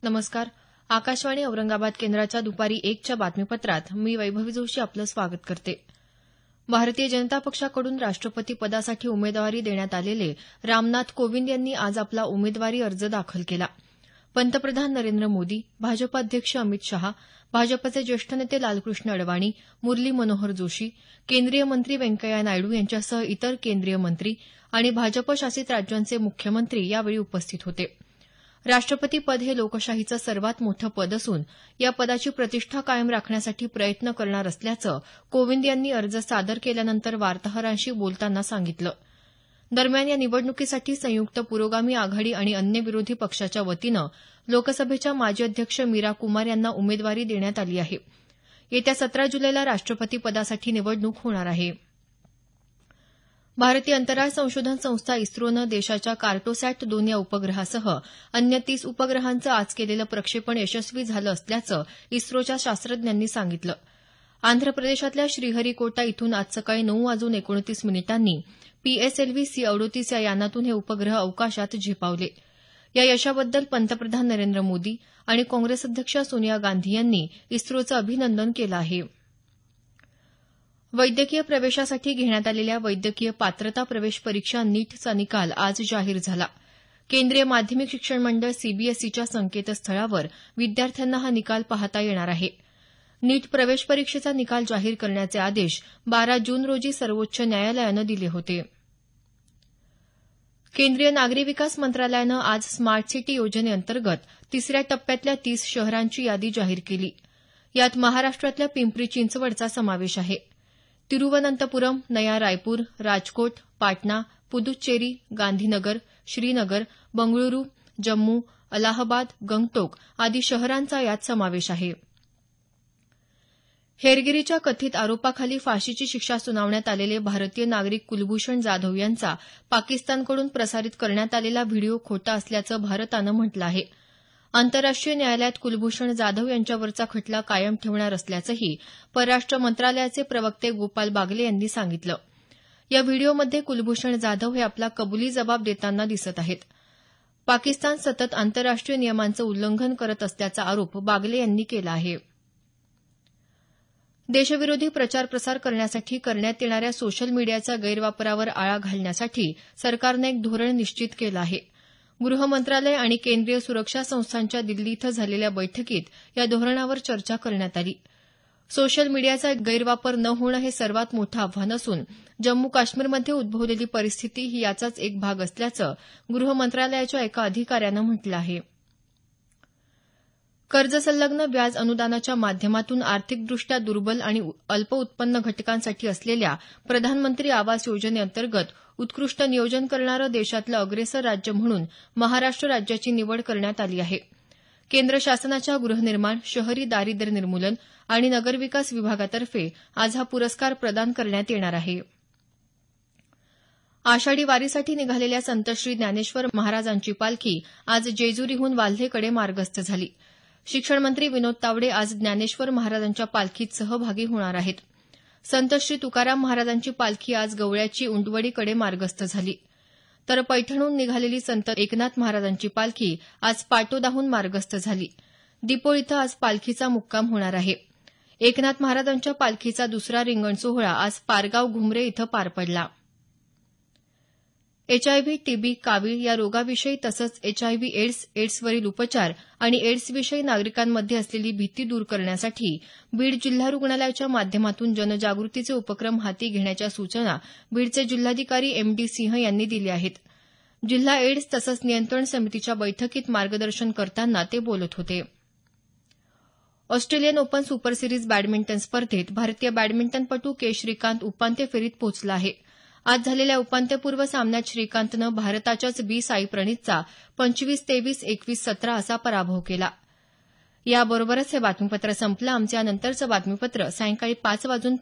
नमस्कार. आकाशवाणी औरंगाबाद केंद्राच्या दुपारी 1च्या बातमीपत्रात मी वैभवी जोशी आपलं स्वागत करते. भारतीय जनता पक्षाकडून राष्ट्रपती पदासाठी उमेदवारी देण्यात आलेले रामनाथ कोविंद यांनी आज आपला उमेदवारी अर्ज दाखल केला. पंतप्रधान नरेंद्र मोदी, भाजप अध्यक्ष अमित शहा, भाजपचे ज्येष्ठ नेते लालकृष्ण अडवाणी, मुरली मनोहर जोशी, केंद्रीय मंत्री व्यंकय्या नायडू यांच्यासह इतर केंद्रीय मंत्री आणि भाजप शासित राज्यांचे मुख्यमंत्री यावेळी उपस्थित होते. राष्ट्रपती पद हे लोकशाहीचं सर्वात मोठं पद असून या पदाची प्रतिष्ठा कायम राखण्यासाठी प्रयत्न करणार असल्याचं कोविंद यांनी अर्ज सादर केल्यानंतर वार्ताहरांशी बोलताना सांगितलं. दरम्यान या निवडणुकीसाठी संयुक्त पुरोगामी आघाडी आणि अन्य विरोधी पक्षाच्या वतीनं लोकसभेच्या माजी अध्यक्ष मीरा कुमार यांना उमेदवारी देण्यात आली आहे. येत्या 17 जुलैला राष्ट्रपती पदासाठी निवडणूक होणार आहे. भारतीय अंतराळ संशोधन संस्था इस्रोनं देशाच्या कार्टोसॅट-2 या उपग्रहासह अन्य 30 उपग्रहांचं आज केलेलं प्रक्षेपण यशस्वी झालं असल्याचं इस्रोच्या शास्त्रज्ञांनी सांगितलं. आंध्र प्रदेशातल्या श्रीहरिकोटा इथून आज सकाळी 9:29 PSLV C-38 या यानातून हे उपग्रह अवकाशात झेपावले. या यशाबद्दल पंतप्रधान नरेंद्र मोदी आणि काँग्रेस अध्यक्षा सोनिया गांधी यांनी इस्रोचं अभिनंदन केलं आहे. वैद्यकीय प्रवेशासाठी घेण्यात आलेल्या वैद्यकीय पात्रता प्रवेश परीक्षा नीटचा निकाल आज जाहीर झाला. केंद्रीय माध्यमिक शिक्षण मंडळ सीबीएसईच्या संकेतस्थळावर विद्यार्थ्यांना हा निकाल पाहता येणार आहे. नीट प्रवेश परीक्षेचा निकाल जाहीर करण्याचे आदेश 12 जून रोजी सर्वोच्च न्यायालयानं दिले होते. केंद्रीय नागरी विकास मंत्रालयानं आज स्मार्ट सिटी योजनेअंतर्गत तिसऱ्या टप्प्यातल्या 30 शहरांची यादी जाहीर केली. यात महाराष्ट्रातल्या पिंपरी चिंचवडचा समावेश आहे. तिरुवनंतपुरम, नया रायपूर, राजकोट, पाटणा, पुदुच्चेरी, गांधीनगर, श्रीनगर, बंगळुरू, जम्मू, अलाहाबाद, गंगटोक आदी शहरांचा यात समावेश आहे. हेरगिरीच्या कथित आरोपाखाली फाशीची शिक्षा सुनावण्यात आलेले भारतीय नागरिक कुलभूषण जाधव यांचा पाकिस्तानकडून प्रसारित करण्यात आलेला व्हिडिओ खोटा असल्याचं भारतानं म्हटलं आहे. आंतरराष्ट्रीय न्यायालयात कुलभूषण जाधव यांच्यावरचा खटला कायम ठेवणार असल्याचंही परराष्ट्र मंत्रालयाचे प्रवक्ते गोपाल बागले यांनी सांगितलं. या व्हिडिओमध्ये कुलभूषण जाधव हे आपला कबुली जबाब देताना दिसत आहेत. पाकिस्तान सतत आंतरराष्ट्रीय नियमांचं उल्लंघन करत असल्याचा आरोप बागले यांनी केला आहे. देशविरोधी प्रचार प्रसार करण्यासाठी करण्यात येणाऱ्या सोशल मीडियाच्या गैरवापरावर आळा घालण्यासाठी सरकारनं एक धोरण निश्चित केलं आहे. गृह मंत्रालय आणि केंद्रीय सुरक्षा संस्थांच्या दिल्ली इथं झालेल्या बैठकीत या धोरणावर चर्चा करण्यात आली. सोशल मीडियाचा गैरवापर न होणं हे सर्वात मोठं आव्हान असून जम्मू काश्मीरमध्ये उद्भवलेली परिस्थिती ही याचाच एक भाग असल्याचं गृह मंत्रालयाच्या एका अधिकाऱ्यानं म्हटलं आहे. कर्ज संलग्न व्याज अनुदानाच्या माध्यमातून आर्थिकदृष्ट्या दुर्बल आणि अल्प उत्पन्न घटकांसाठी असलेल्या प्रधानमंत्री आवास योजनेअंतर्गत उत्कृष्ट नियोजन करणारं देशातलं अग्रेसर राज्य म्हणून महाराष्ट्र राज्याची निवड करण्यात आली आहे. केंद्र शासनाच्या गृहनिर्माण, शहरी दारिद्र्य निर्मूलन आणि नगरविकास विभागातर्फे आज हा पुरस्कार प्रदान करण्यात येणार आहे. आषाढी वारीसाठी निघालेल्या संत श्री ज्ञानेश्वर महाराजांची पालखी आज जेजुरीहून वाल्हेकडे मार्गस्थ झाली. शिक्षण मंत्री विनोद तावडे आज ज्ञानेश्वर महाराजांच्या पालखीत सहभागी होणार आहेत. संत श्री तुकाराम महाराजांची पालखी आज गवळ्याची उंटवडीकडे मार्गस्थ झाली. तर पैठणहून निघालेली संत एकनाथ महाराजांची पालखी आज पाटोदाहून मार्गस्थ झाली. दिपोळ इथं आज पालखीचा मुक्काम होणार आहे. एकनाथ महाराजांच्या पालखीचा दुसरा रिंगण सोहळा आज पारगाव घुमरे इथं पार पडला. एचआयव्ही, टीबी, कावीळ या रोगाविषयी तसंच एचआयव्ही एड्सवरील उपचार आणि एड्सविषयी नागरिकांमध्ये असलेली भीती दूर करण्यासाठी बीड जिल्हा रुग्णालयाच्या माध्यमातून जनजागृतीचे उपक्रम हाती घेण्याच्या सूचना बीडचे जिल्हाधिकारी MD सिंह यांनी दिल्या आहेत. जिल्हा एड्स तसंच नियंत्रण समितीच्या बैठकीत मार्गदर्शन करताना ते बोलत होते. Australian open super series badminton स्पर्धेत भारतीय बॅडमिंटनपटू के श्रीकांत उपांत्य फेरीत पोहोचला आहे. आज झालेल्या उपांत्यपूर्व सामन्यात श्रीकांतनं भारताच्याच बी साई प्रणीतचा 25-23, 21-17 असा पराभव केला. याबरोबरच हे बातमीपत्र संपलं. आमचं यानंतरचं बातमीपत्र सायंकाळी 5:25 वाजून